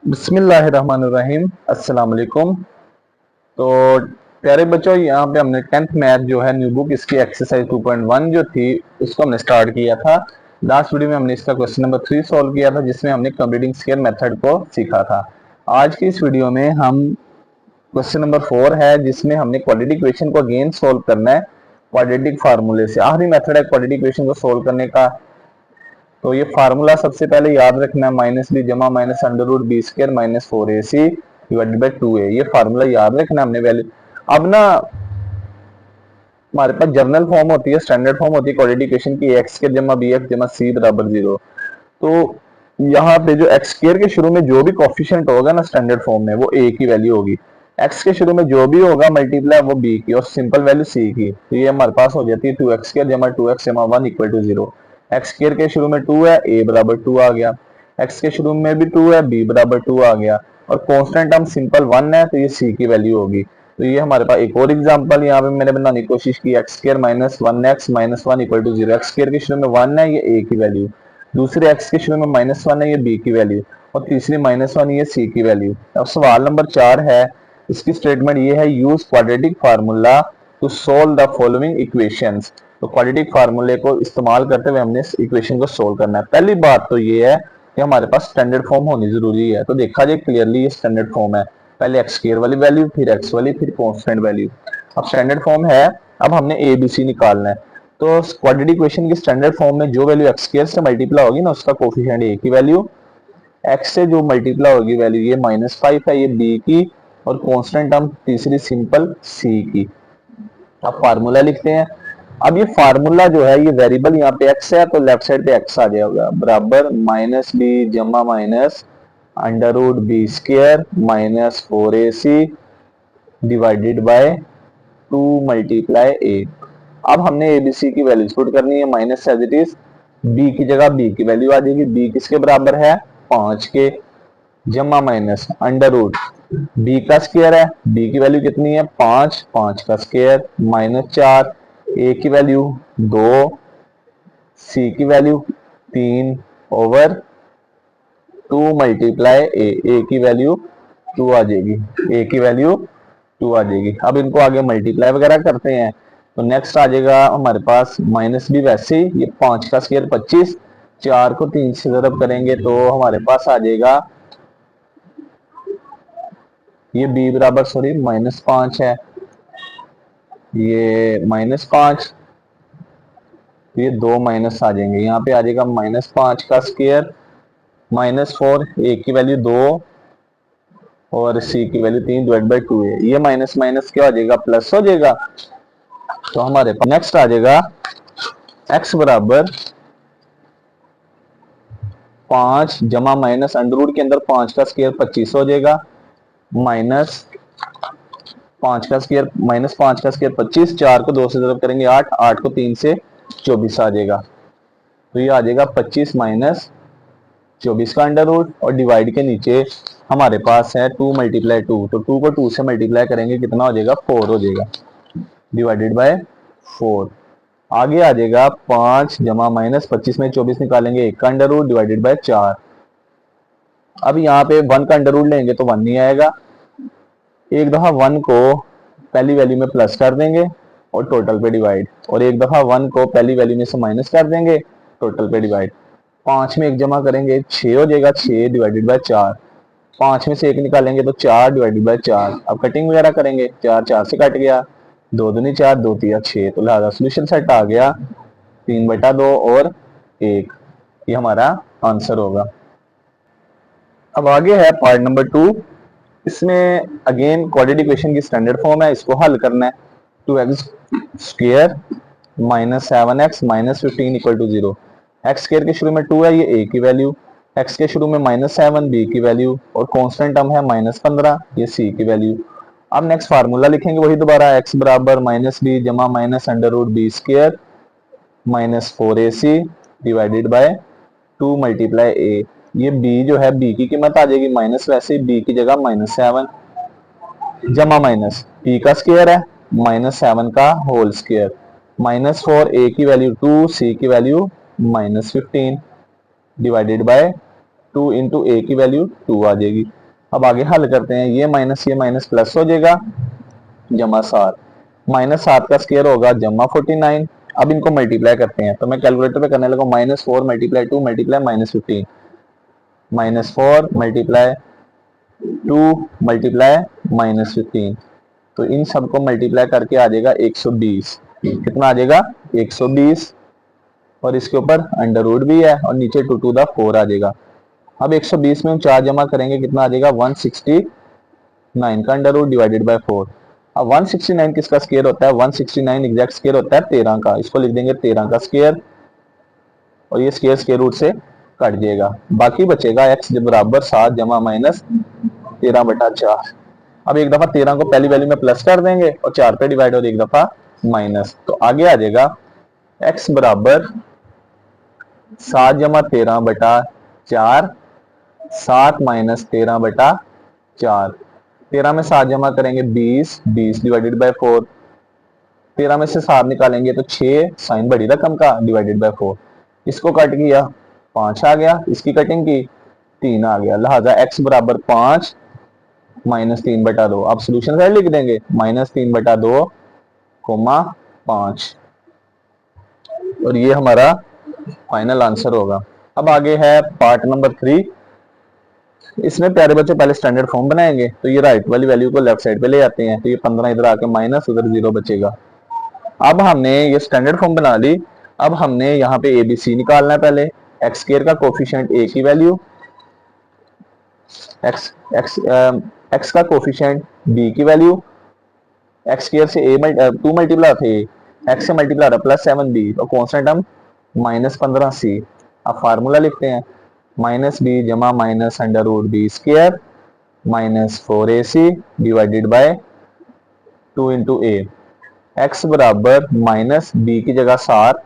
बिस्मिल्लाहिर्रहमानिर्रहीम, अस्सलाम वालेकुम। तो प्यारे बच्चों, यहाँ पे हमने 10th मैथ जो है न्यू बुक, इसकी एक्सरसाइज 2.1 जो थी उसको हमने स्टार्ट किया था। लास्ट वीडियो में हमने इसका क्वेश्चन नंबर 3 सॉल्व किया था, जिसमें हमने कंप्लीटिंग स्केयर मेथड को सीखा था। आज की इस वीडियो में हम क्वेश्चन नंबर 4 है, जिसमें हमने क्वाड्रेटिक इक्वेशन को अगेन सोल्व करना है क्वाड्रेटिक फार्मूले से। आखिरी मेथड है क्वाड्रेटिक इक्वेशन को सोल्व करने का। तो ये फार्मूला सबसे पहले याद रखना है, माइनस बी जमा minus under root b square minus 4ac divided by 2a। ये फार्मूला याद रखना हमने वैल्यू। अब ना हमारे पास जर्नल फॉर्म होती है, स्टैंडर्ड फॉर्म होती है क्वाड्रेटिक इक्वेशन की, एक्स स्क्र जमा बी एक्स जमा सी बराबर 0। तो यहाँ पे जो एक्स स्क्र के शुरू में जो भी कोफिशिएंट होगा ना स्टैंडर्ड फॉर्म में, वो ए की वैल्यू होगी। एक्स के शुरू में जो भी होगा मल्टीप्लाई वो बी की और सिंपल वैल्यू सी की। तो ये हमारे पास हो जाती है 2x² जमा 2x जमा 1 इक्वल टू 0। एक्स स्क्र के शुरू में 2 है, a बराबर 2 आ गया। एक्स के शुरू में भी 2 है, b बराबर 2 आ गया। और कांस्टेंट टर्म सिंपल 1 है, तो ये c की वैल्यू होगी। तो ये हमारे पास एक और एग्जांपल यहाँ पे मैंने बनाने की कोशिश की, x square minus 1x minus 1 equal to 0। X square के शुरू में 1 है, ये a की वैल्यू। दूसरे एक्स के शुरू में -1 है, ये बी की वैल्यू। और तीसरी -1 ये सी की वैल्यू। अब सवाल नंबर 4 है, इसकी स्टेटमेंट ये है, use quadratic formula to solve the following equations. तो क्वाड्रेटिक फार्मूले को इस्तेमाल करते हुए हमने इस इक्वेशन को सोल्व करना है। पहली बात तो ये है कि हमारे पास स्टैंडर्ड फॉर्म होनी जरूरी है। तो देखा जाए क्लियरली ये स्टैंडर्ड फॉर्म है, पहले एक्स स्क्वायर वाली वैल्यू, फिर एक्स वाली, फिर कांस्टेंट वैल्यू। अब स्टैंडर्ड फॉर्म है, अब हमने ए बी सी निकालना है। तो क्वाड्रेटिक इक्वेशन की स्टैंडर्ड फॉर्म में जो वैल्यू एक्स स्क्वायर से मल्टीप्लाई होगी ना, उसका कोफिशिएंट ए की वैल्यू, एक्स से जो मल्टीप्लाई होगी वैल्यू ये -5 है, ये बी की, और कांस्टेंट टर्म तीसरी सिंपल सी की। अब फार्मूला लिखते हैं। अब ये फार्मूला जो है, ये वेरिएबल यहाँ पे एक्स है, तो लेफ्ट साइड पे एक्स आ जाएगा, बराबर माइनस बी जमा minus under root B square minus 4ac divided by 2 multiply A. अब हमने एबीसी की वैल्यूज पुट करनी है, minus as it is, B की जगह बी की वैल्यू आ जाएगी, बी किसके बराबर है 5 के, जमा माइनस अंडर रूट बी का स्क्वायर है, बी की वैल्यू कितनी है 5, 5 का स्क्वायर माइनस 4, ए की वैल्यू 2, सी की वैल्यू 3 ओवर 2 मल्टीप्लाई ए की वैल्यू 2 आ जाएगी, ए की वैल्यू 2 आ जाएगी। अब इनको आगे मल्टीप्लाई वगैरह करते हैं, तो नेक्स्ट आ जाएगा हमारे पास माइनस बी, वैसे ही ये 5 का स्क्वायर 25, 4 को 3 से ज़रब करेंगे तो हमारे पास आ जाएगा ये b बराबर, सॉरी -5 है, ये -5, ये 2 माइनस आ जाएंगे, यहाँ पे आ जाएगा -5 का स्क्वायर -4, ए की वैल्यू 2 और सी की वैल्यू 3 डिवाइड बाई 2 है। ये माइनस माइनस क्या हो जाएगा, प्लस हो जाएगा। तो हमारे पास नेक्स्ट आ जाएगा x बराबर 5 जमा माइनस अंडर रूट के अंदर 5 का स्क्वायर 25 हो जाएगा, माइनस 5 का स्क्वायर माइनस 5 का स्क्वायर 25, 4 को 2 से ज़रब करेंगे 8, 8 को 3 से 24 आ जाएगा। तो ये आ जाएगा 25 माइनस 24 का अंडर रूट, और डिवाइड के नीचे हमारे पास है 2 मल्टीप्लाई 2, तो 2 को 2 से मल्टीप्लाई करेंगे कितना हो जाएगा 4 हो जाएगा, डिवाइडेड बाय 4। आगे आ जाएगा 5 जमा माइनस 25 में 24 निकालेंगे, 1 का अंडर रूट डिवाइडेड बाय 4। अब यहाँ पे 1 का अंडर रूट लेंगे तो 1 नहीं आएगा, एक दफा 1 को पहली वैल्यू में प्लस कर देंगे और टोटल पे डिवाइड, और एक दफा 1 को पहली वैल्यू में से माइनस कर देंगे, टोटल पे डिवाइड। 5 में 1 जमा करेंगे 6 हो जाएगा, 6 डिवाइडेड बाय 4। 5 में से 1 निकालेंगे तो 4 डिवाइडेड बाय 4। अब कटिंग वगैरह करेंगे, 4 4 से कट गया, 2 दूनी 4, 2 तिया 6, तो लिहाजा सोल्यूशन सेट आ गया 3/2 और 1। ये हमारा आंसर होगा। अब आगे है पार्ट नंबर 2। इसमें अगेन क्वाड्रेटिक इक्वेशन की स्टैंडर्ड फॉर्म है, इसको हल करना है। 2x square minus 7x minus 15 equal to 0। X square के शुरू में 2 है, ये a की वैल्यू, x के शुरू में -7 b की वैल्यू, और कांस्टेंट टर्म है -15, ये c की वैल्यू। अब नेक्स्ट फार्मूला लिखेंगे वही दोबारा, x बराबर माइनस बी जमा minus under root B square minus 4ac divided by 2 multiply a। ये b जो है b की कीमत आ जाएगी माइनस, वैसे b की जगह -7 जमा माइनस p का स्क्वायर है -7 का होल स्क्वायर, -4 a की वैल्यू 2, c की वैल्यू -15 डिवाइडेड बाय 2 इंटू ए की वैल्यू 2 आ जाएगी। अब आगे हल करते हैं, ये माइनस प्लस हो जाएगा, जमा 7, -7 का स्क्वायर होगा जमा 49। अब इनको मल्टीप्लाई करते हैं, तो मैं कैलकुलेटर पे करने लगा, -4 मल्टीप्लाई 2 मल्टीप्लाई -15, -4 मल्टीप्लाई 2 मल्टीप्लाई -15, तो इन सबको मल्टीप्लाई करके आ जाएगा 120। कितना आ जाएगा 120, और इसके ऊपर अंडर रूट भी है और नीचे 2 टू द 4 आ जाएगा। अब 120 में हम 4 जमा करेंगे, कितना आ जाएगा 169 का अंडर रूट डिवाइडेड बाय 4। अब 169 किसका स्क्वायर होता है, 169 एग्जैक्ट स्क्वायर होता है 13 का, इसको लिख देंगे 13 का स्क्वायर, और ये स्क्वायर रूट से कट जाएगा, बाकी बचेगा x जब बराबर 7 जमा माइनस 13/4। अब एक दफा 13 को पहली वैल्यू में प्लस कर देंगे और 4 पे डिवाइड और एक दफा माइनस, तो आगे आ जाएगा x बराबर 7 जमा 13/4, 7 माइनस 13/4, 13 में 7 जमा करेंगे 20, 20 डिवाइडेड बाय 4, 13 में से 7 निकालेंगे तो 6 साइन बड़ी रकम का डिवाइडेड बाय 4, इसको कट किया 5 आ गया, इसकी कटिंग की 3 आ गया, लिहाजा x बराबर 5 -3/2। अब सोल्यूशन साइड लिख देंगे -3/2, 5, और ये हमारा फाइनल आंसर होगा। अब आगे है पार्ट नंबर 3। इसमें प्यारे बच्चे पहले स्टैंडर्ड फॉर्म बनाएंगे, तो ये राइट वाली वैल्यू को लेफ्ट साइड पे ले आते हैं, तो ये 15 इधर आके माइनस, उधर 0 बचेगा। अब हमने ये स्टैंडर्ड फॉर्म बना ली। अब हमने यहाँ पे ए बी सी निकालना है, पहले एक्स स्क्वायर का कोफिशिएंट ए की वैल्यू, एक्स का कोफिशिएंट बी की वैल्यू, एक्स स्क्वायर से ए 2 मल्टीप्लाई थे, एक्स से मल्टीप्लाई रहा +7b, और कॉन्स्टेंट हम -15c। अब फार्मूला लिखते हैं, -b जमा minus under root B square -4ac divided by 2 into a. X बराबर -b की जगह 7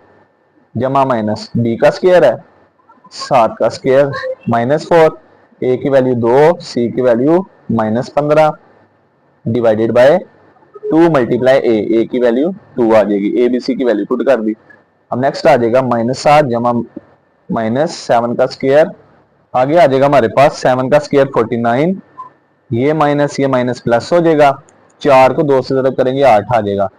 जमा माइनस b का स्क्वायर है 7 का स्क्वायर -4, a की वैल्यू 2, c की value -15 divided by 2 multiply a की वैल्यू 2 आ जाएगी, a b c की वैल्यू पुट कर दी। अब नेक्स्ट आ जाएगा -7 जमा -7 का स्क्वायर, आगे आ जाएगा हमारे पास 7 का स्क्वायर 49, ये माइनस प्लस हो जाएगा, 4 को 2 से ज़रब करेंगे 8 आ जाएगा,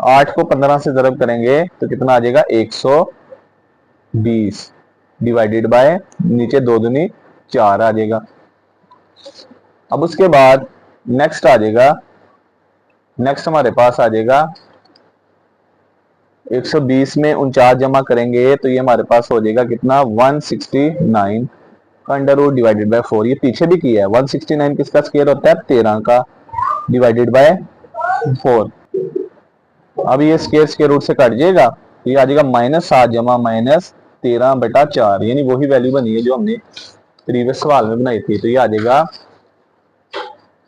8 को 15 से ज़रब करेंगे तो कितना आ जाएगा 120 डिवाइडेड बाय नीचे 2 दूनी 4 आ जाएगा। अब उसके बाद नेक्स्ट आ जाएगा, नेक्स्ट हमारे पास आ जाएगा 120 में 49 जमा करेंगे तो ये हमारे पास हो जाएगा कितना 169 अंडर रूट डिवाइडेड बाय 4। ये पीछे भी किया है, 169 किसका स्क्वायर होता है 13 का डिवाइडेड बाय 4। अब ये स्क्वायर रूट से कट जाएगा, ये आ जाएगा -7 जमा -13/4, यानी वही वैल्यू बनी है जो हमने प्रीवियस सवाल में बनाई थी। तो ये आ जाएगा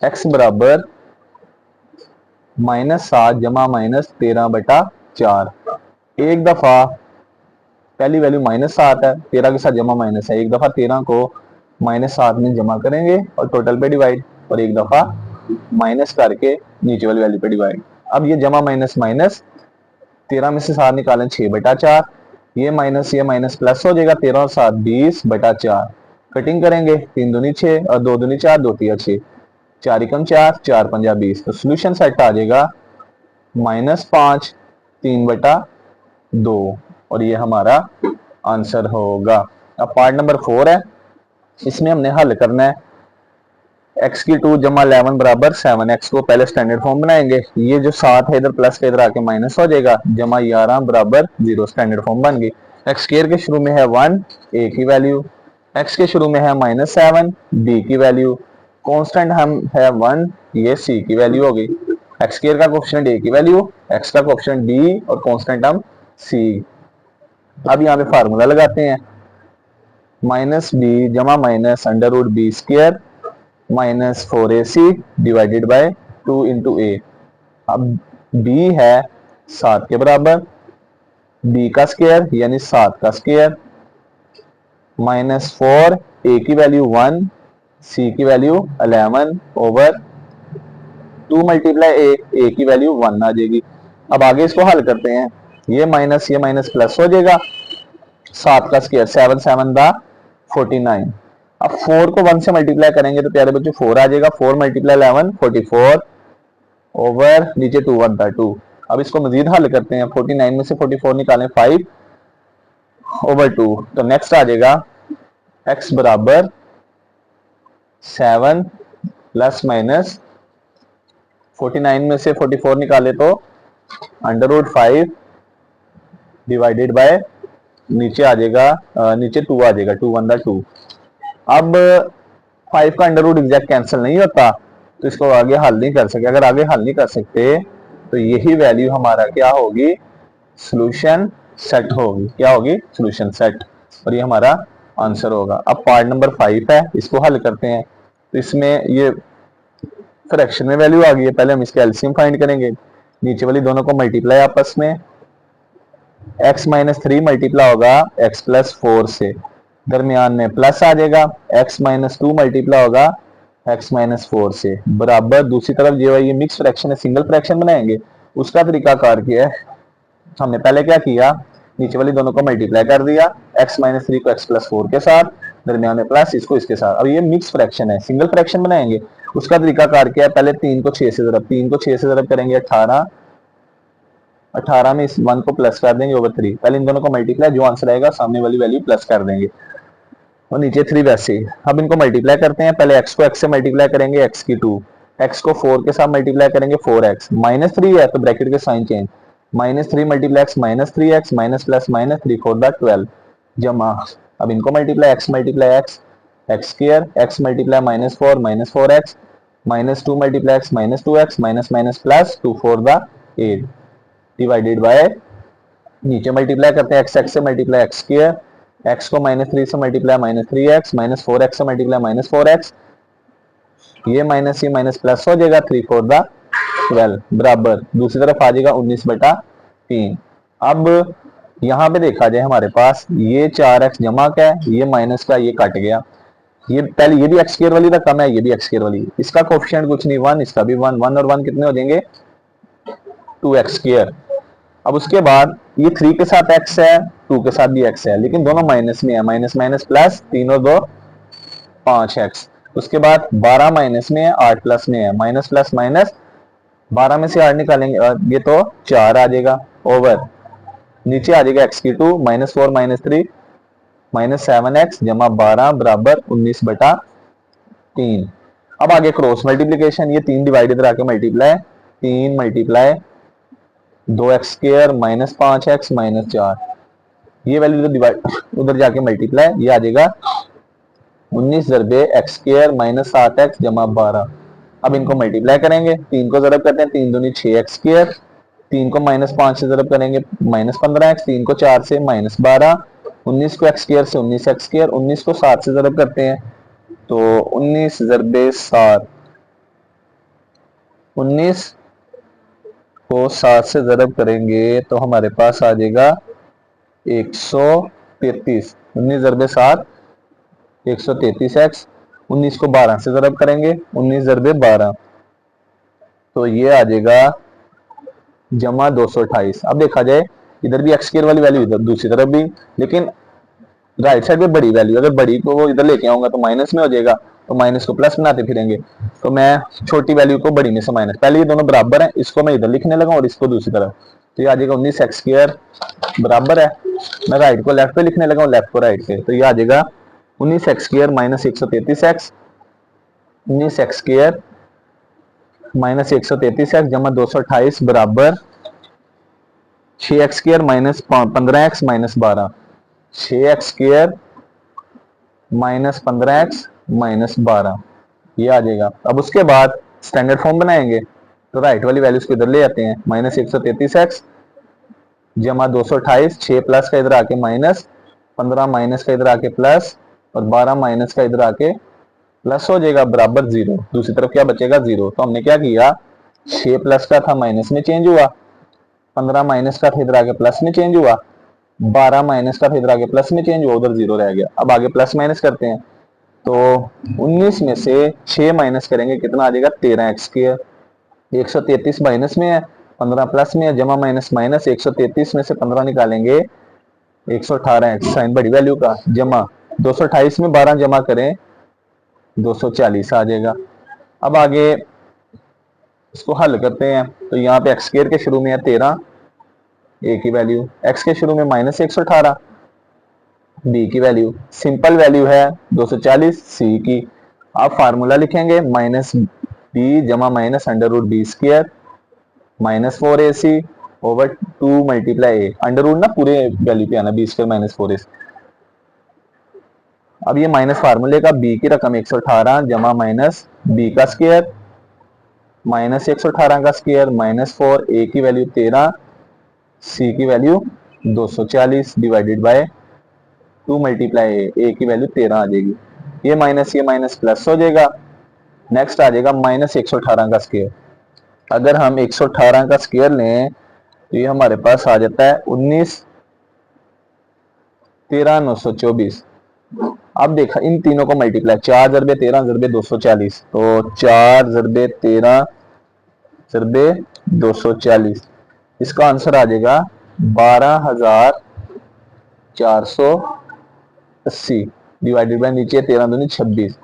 x बराबर -7 जमा -13/4। एक दफा पहली वैल्यू -7 है, 13 के साथ जमा माइनस है, एक दफा 13 को -7 में जमा करेंगे और टोटल पे डिवाइड, और एक दफा माइनस करके नीचे वाली वैल्यू पे डिवाइड। अब ये जमा माइनस 13 में से 7 निकालें 6/4, ये माइनस प्लस हो जाएगा, 13 और 7 20/4, कटिंग करेंगे 3 दूनी 6 और 2 दूनी 4, 2 तिया 6, 4 एकम 4, 4 पंजा 20, तो सोल्यूशन सेट आ जाएगा -5 3/2, और ये हमारा आंसर होगा। अब पार्ट नंबर 4 है, इसमें हमने हल करना है x की 2 जमा 11 बराबर 7, x को पहले स्टैंडर्ड फॉर्म बनाएंगे, ये जो 7 है इधर प्लस का इधर आके माइनस हो जाएगा, जमा 11 बराबर 0, स्टैंडर्ड फॉर्म बन गई। x स्क्वायर के शुरू में है 1, a की वैल्यू, x के शुरू में है -7, b की वैल्यू, कांस्टेंट हम है 1, ये c की वैल्यू हो गई। x स्क्वायर का कोएफिशिएंट a की वैल्यू, x का कोएफिशिएंट b और कांस्टेंट हम c। अब यहाँ पे फार्मूला लगाते हैं, -b जमा minus under root B square -4ac divided by 2 into A. अब b है 7 के बराबर, b का स्क्वायर यानी 7 का स्क्वायर -4, a की वैल्यू 1, c की वैल्यू 11 ओवर 2 मल्टीप्लाई a की वैल्यू 1 आ जाएगी। अब आगे इसको हल करते हैं, ये माइनस प्लस हो जाएगा, 7 का स्क्वायर 7 7 दा 49। अब 4 को 1 से मल्टीप्लाई करेंगे तो प्यारे बच्चों 4 आ जाएगा। 4 मल्टीप्लाई 11 44 ओवर नीचे 2 1 था 2। अब इसको मजीद हल करते हैं। 49 में से 44 निकालें 5 ओवर 2। तो नेक्स्ट आ जाएगा x बराबर 7 प्लस माइनस 49 में से 44 निकाले तो √5 डिवाइडेड बाय नीचे आ जाएगा नीचे 2 आ जाएगा 2 1 2। अब 5 का अंडर रूट एग्जैक्ट कैंसिल नहीं होता तो इसको आगे हल नहीं कर सकते। अगर आगे हल नहीं कर सकते तो यही वैल्यू हमारा क्या होगी, सॉल्यूशन सेट होगी। क्या होगी, सॉल्यूशन सेट। और ये हमारा आंसर होगा। अब पार्ट नंबर 5 है, इसको हल करते हैं। तो इसमें ये फ्रैक्शन में वैल्यू आ गई है। पहले हम इसके एलसीएम फाइंड करेंगे। नीचे वाली दोनों को मल्टीप्लाई आपस में, x माइनस 3 मल्टीप्लाई होगा x प्लस 4 से, दरमियान में प्लस आ जाएगा। x माइनस 2 मल्टीप्लाई होगा x माइनस 4 से, बराबर दूसरी तरफ जो है ये मिक्स फ्रैक्शन है, सिंगल फ्रैक्शन बनाएंगे। उसका तरीका कार क्या है, हमने पहले क्या किया, नीचे वाली दोनों को मल्टीप्लाई कर दिया, x माइनस 3 को x प्लस 4 के साथ, दरमियान में प्लस, इसको इसके साथ। अब ये मिक्स फ्रैक्शन है, सिंगल फ्रैक्शन बनाएंगे। उसका तरीका कार क्या है, पहले 3 को 6 से ज़रब, 3 को 6 से ज़रब करेंगे 18, 18 में इस 1 को प्लस कर देंगे ओवर 3। पहले इन दोनों को मल्टीप्लाई, जो आंसर आएगा सामने वाली वैल्यू प्लस कर देंगे और नीचे 3 वैसे ही। अब इनको मल्टीप्लाई करते हैं। पहले x को x से मल्टीप्लाई करेंगे, x की 2, x को 4 के साथ मल्टीप्लाई करेंगे 4x, माइनस 3 है तो ब्रैकेट के sign change, minus 3 multiply x minus 3x minus plus minus 3 4 12 जमा। अब इनको multiply x multiply x x square, x multiply minus 4 minus 4x minus 2 multiply x minus 2x minus minus plus 2 4 8 divided by, नीचे multiply करते हैं x x से multiply x square, x को minus 3 से multiply minus 3x minus 4x से multiply minus 4x, ये minus plus हो जाएगा 3 4 12 बराबर दूसरी तरफ आ जाएगा 19/3। अब यहाँ पे देखा जाए हमारे पास ये 4x जमा का है, ये माइनस का, ये कट गया। ये पहले ये भी x स्क्वायर वाली रकम है, ये भी x स्क्वायर वाली, इसका कोफिशिएंट कुछ नहीं 1, इसका भी 1 1 और 1 कितने हो जाएंगे 2x स्क्वायर। अब उसके बाद ये 3 के साथ x है, 2 के साथ भी x है, लेकिन दोनों माइनस में है, माइनस माइनस प्लस 3 और 2 5x। उसके बाद 12 माइनस में है, 8 प्लस में है, माइनस प्लस माइनस 12 में से 8 निकालेंगे ये तो 4 आ जाएगा ओवर नीचे आ जाएगा x की 2 माइनस 4 माइनस 3 माइनस 7x जमा 12 बराबर 19/3। अब आगे क्रॉस मल्टीप्लीकेशन, ये 3 डिवाइड इधर आके multiply, 3 multiply 2x square minus 5x minus 4, ये वैल्यू इधर डिवाइड उधर जाके मल्टीप्लाई, ये आ जाएगा 19 ज़रबे x स्क्वायर माइनस 7x जमा 12। अब इनको मल्टीप्लाई करेंगे, 3 को ज़रब करते हैं, 3 दूनी 6x स्क्वायर, 3 को माइनस 5 से ज़रब करेंगे माइनस 15x, 3 को 4 से माइनस 12, 19 को x स्क्वायर से 19x स्क्वायर, 19 को 7 से ज़रब करते हैं तो 19 ज़रबे 7, 19 को 7 से ज़रब करेंगे तो हमारे पास आ जाएगा 133, 19 ज़रबे 7 133x, 19 को 12 से ज़रब करेंगे 19 ज़रबे 12 तो ये आ जाएगा जमा 228। अब देखा जाए इधर भी x स्क्वायर वाली वैल्यू इधर दूसरी तरफ भी, लेकिन राइट साइड पे बड़ी वैल्यू, अगर बड़ी को वो इधर लेके आऊंगा तो माइनस में हो जाएगा, तो माइनस को प्लस बनाते फिरेंगे। तो मैं छोटी वैल्यू को बड़ी में से माइनस, पहले ये दोनों बराबर हैं, इसको मैं इधर लिखने लगा और इसको दूसरी तरफ, तो ये आ जाएगा 19x स्क्वायर बराबर है, मैं राइट को लेफ्ट पे लिखने लगा और लेफ्ट को राइट पे, तो ये आ जाएगा 19x square minus 133x, 19x square minus 133x जमा 228 बराबर 6x square minus 15x minus 12, 6x square minus 15x minus 12 ये आ जाएगा। अब उसके बाद स्टैंडर्ड फॉर्म बनाएंगे तो राइट वाली वैल्यूज को इधर ले आते हैं, माइनस 133x जमा 228, 6 प्लस का इधर आके माइनस, 15 माइनस का इधर आके प्लस और 12 माइनस का इधर आके प्लस हो जाएगा बराबर 0। दूसरी तरफ क्या बचेगा 0। तो हमने क्या किया, 6 प्लस का था माइनस में चेंज हुआ, 15 माइनस का था इधर आके प्लस में चेंज हुआ, 12 माइनस का था इधर आगे प्लस में चेंज हुआ, उधर 0 रह गया। अब आगे प्लस माइनस करते हैं तो 19 में से 6 माइनस करेंगे कितना आ जाएगा 13x स्क्वायर, 133 माइनस में है, 15 प्लस में है, जमा माइनस माइनस 133 में से 15 निकालेंगे 118x साइन बड़ी वैल्यू का, जमा 228 में 12 जमा करें 240 आ जाएगा। अब आगे इसको हल करते हैं तो यहाँ पे एक्स स्क्वायर के शुरू में है 13 ए की वैल्यू, एक्स के शुरू में माइनस 118 बी की वैल्यू, सिंपल वैल्यू है 240 सी की। आप फार्मूला लिखेंगे माइनस बी जमा minus under root B square minus 4ac over 2 multiply A, under root ना पूरे वैल्यू पे आना, बी स्क्वायर माइनस 4ac। अब ये माइनस फार्मूले का बी की रकम 118 जमा माइनस बी का स्क्वायर माइनस 118 का स्क्वायर माइनस 4 ए की वैल्यू 13 सी की वैल्यू 240 डिवाइडेड बाय 2 मल्टीप्लाई ए की वैल्यू 13 आ जाएगी। ये माइनस प्लस हो जाएगा। नेक्स्ट आ जाएगा माइनस 118 का स्क्वायर। अगर हम 118 का स्क्वायर लें तो ये हमारे पास आ जाता है 19 13 924। अब देखा इन तीनों को मल्टीप्लाई 4 ज़रबे 13 ज़रबे 240, तो 4 ज़रबे 13 ज़रबे 240, इसका आंसर आ जाएगा 12,480 डिवाइडेड बाय नीचे 13 दूनी 26।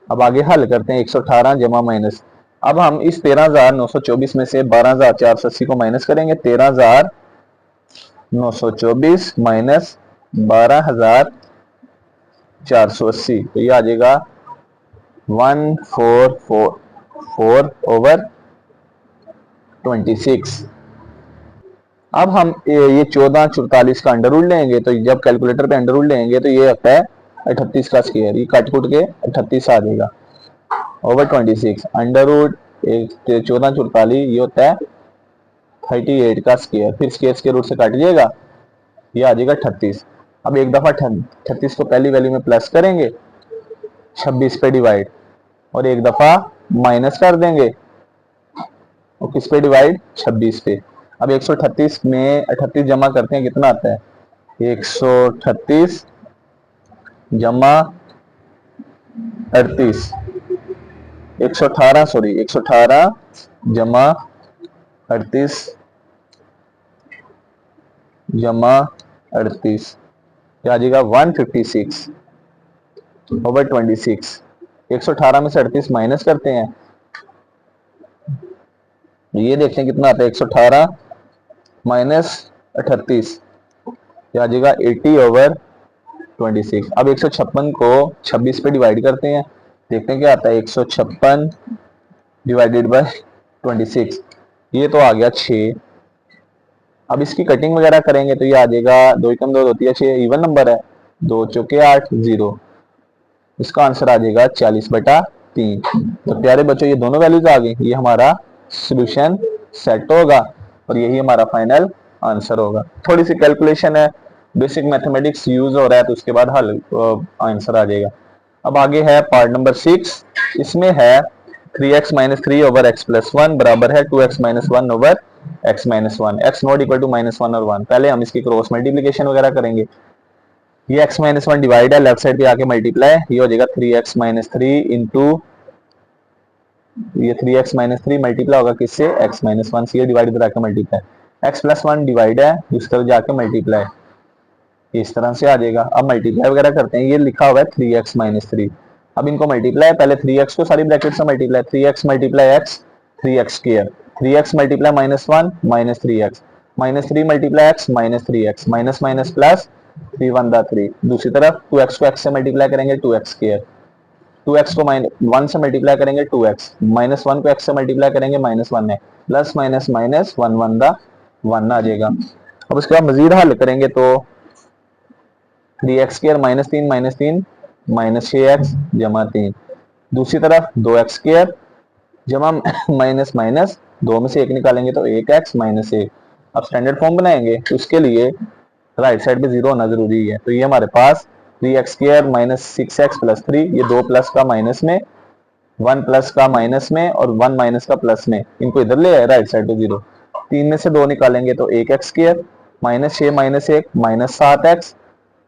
अब आगे हल करते हैं 118 जमा माइनस। अब हम इस 13,924 में से 12,480 को माइनस करेंगे, 13,924 माइनस 12,480, तो ये आ जाएगा 1444 ओवर 26। अब हम ये 1444 का अंडर रूट लेंगे, तो जब कैलकुलेटर पे अंडर रूट लेंगे तो ये आता है 38 का स्क्वायर, ये काट कूट के 38 आ जाएगा ओवर 26। अंडर रूट 1444 ये होता है 38 का स्क्वायर, फिर स्क्वायर रूट से काट लीजिएगा, ये आ जाएगा 38। अब एक दफा 38 को पहली वैल्यू में प्लस करेंगे 26 पे डिवाइड, और एक दफा माइनस कर देंगे, और किस पे डिवाइड 26 पे। अब 138 में 38 जमा करते हैं, कितना आता है 138 जमा 38, 118 सॉरी 118 जमा 38 जमा 38, क्या आ जाएगा 156 ओवर 26। 118 में से 38 माइनस करते हैं, ये देखते हैं कितना आता है 118 माइनस 38, क्या आ जाएगा 80 ओवर 26। अब 156 को 26 पे डिवाइड करते हैं, देखते हैं क्या आता है 156 डिवाइडेड बाय 26, ये तो आ गया 6। अब इसकी कटिंग वगैरह करेंगे तो ये आ जाएगा 2 कम 2 होती है 6, इवन नंबर है, 2 चौके 8 0, इसका आंसर आ जाएगा 40/3। तो प्यारे बच्चों ये दोनों वैल्यूज आ गई, ये हमारा सॉल्यूशन सेट होगा और यही हमारा फाइनल आंसर होगा। थोड़ी सी कैलकुलेशन है, बेसिक मैथमेटिक्स यूज हो रहा है, तो उसके बाद हल आंसर आ जाएगा। अब आगे है पार्ट नंबर 6, इसमें है 3x minus 3 over x plus 1 बराबर है 2x minus 1 over x minus 1, x not equal to minus 1 और 1। पहले हम इसकी क्रॉस मल्टीप्लीकेशन वगैरह करेंगे। ये x माइनस 1 डिवाइड है, लेफ्ट साइड पे आके मल्टीप्लाई, ये हो जाएगा 3x माइनस 3 इंटू ये 3x माइनस 3 मल्टीप्लाई होगा किससे x माइनस 1 से, ये डिवाइड इधर आके मल्टीप्लाई, x प्लस 1 डिवाइड है इस तरफ जाके मल्टीप्लाई, इस तरह से आ जाएगा। अब मल्टीप्लाई वगैरह करते हैं, ये लिखा हुआ है 3x माइनस 3, अब इनको मल्टीप्लाई, पहले 3x को सारी ब्रैकेट से multiply, 3x multiply x 3x square, 3x multiply minus 1 minus 3x minus 3 multiply x minus 3x minus minus plus 3 1 3। दूसरी तरफ 2x को x से मल्टीप्लाई करेंगे 2x स्क्वायर, 2x को 1 से मल्टीप्लाई करेंगे 2x, माइनस 1 को x से मल्टीप्लाई करेंगे माइनस 1 है, प्लस माइनस माइनस 1 1 1 आ जाएगा। अब उसके बाद मजीद हल करेंगे तो 3x square minus 3 minus 6x जमा 3, दूसरी तरफ 2x स्क्वायर जमा माइनस माइनस 2 में से 1 निकालेंगे तो 1x माइनस 1। अब स्टैंडर्ड फॉर्म बनाएंगे तो उसके लिए राइट साइड पे 0 होना जरूरी है, तो ये हमारे पास 3x square minus 6x plus 3, ये 2 प्लस का माइनस में, 1 प्लस का माइनस में और 1 माइनस का प्लस में, इनको इधर ले आए राइट साइड पे 0। 3 में से 2 निकालेंगे तो 1x square minus 6 minus 1 minus 7x,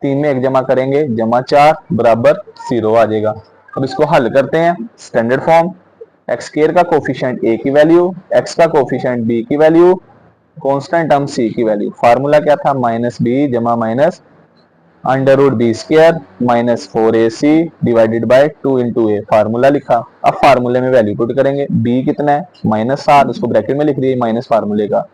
3 में 1 जमा करेंगे जमा 4 बराबर 0 आ जाएगा। अब इसको हल करते हैं, स्टैंडर्ड फॉर्म, एक्स स्क्वायर का कोफिशिएंट a की वैल्यू, x का कोफिशिएंट b की वैल्यू, कांस्टेंट टर्म c की वैल्यू। फार्मूला क्या था माइनस b जमा minus under root B square minus 4ac divided by 2 into a, formula लिखा। अब फार्मूले में वैल्यू पुट करेंगे, b कितना है -7, उसको ब्रैकेट में लिख दिए माइनस फार्मूले का,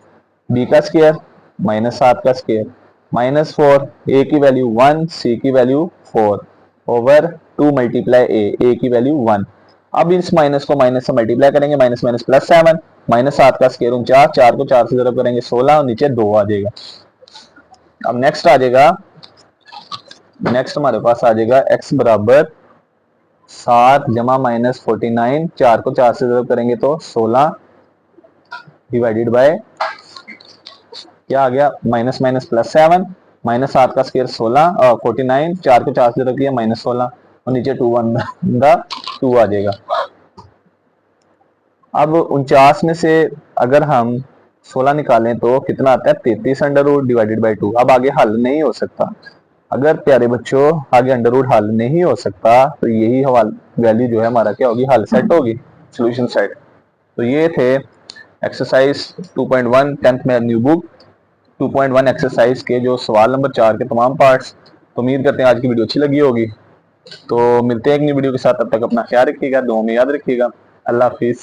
b का स्क्वायर -7 का स्क्वायर -4, a की वैल्यू 1, c की वैल्यू 4 ओवर 2 मल्टीप्लाई a की वैल्यू 1। अब इस माइनस को माइनस से मल्टीप्लाई करेंगे, माइनस माइनस प्लस 7, -7 का स्क्वायर 49, 4 को 4 से जरूर करेंगे 16 और नीचे 2 आ जाएगा। अब नेक्स्ट आ जाएगा, नेक्स्ट हमारे पास आ जाएगा x बराबर 7 जमा -49, 4 को 4 से जरूर करेंगे तो 16 डिवाइडेड बाय क्या आ गया माइनस माइनस प्लस 7, -7 का स्क्वायर 16 और 49, 4 को 4 से जरूर किया -16 और नीचे 2 बंदा 2 आ जाएगा। अब 49 में से अगर हम 16 निकालें तो कितना आता है 33 अंडर रूट डिवाइडेड बाई 2। अब आगे हल नहीं हो सकता, अगर प्यारे बच्चों आगे अंडर रूट हल नहीं हो सकता तो यही वैल्यू जो है हमारा क्या होगी, हल सेट होगी, सॉल्यूशन सेट। तो ये थे एक्सरसाइज 2.1 10th में न्यू बुक 2.1 एक्सरसाइज के जो सवाल नंबर 4 के तमाम पार्ट्स। तो उम्मीद करते हैं आज की वीडियो अच्छी लगी होगी। तो मिलते हैं एक नई वीडियो के साथ, तब तक अपना ख्याल रखिएगा, दुआ में याद रखिएगा। अल्लाह हाफिज।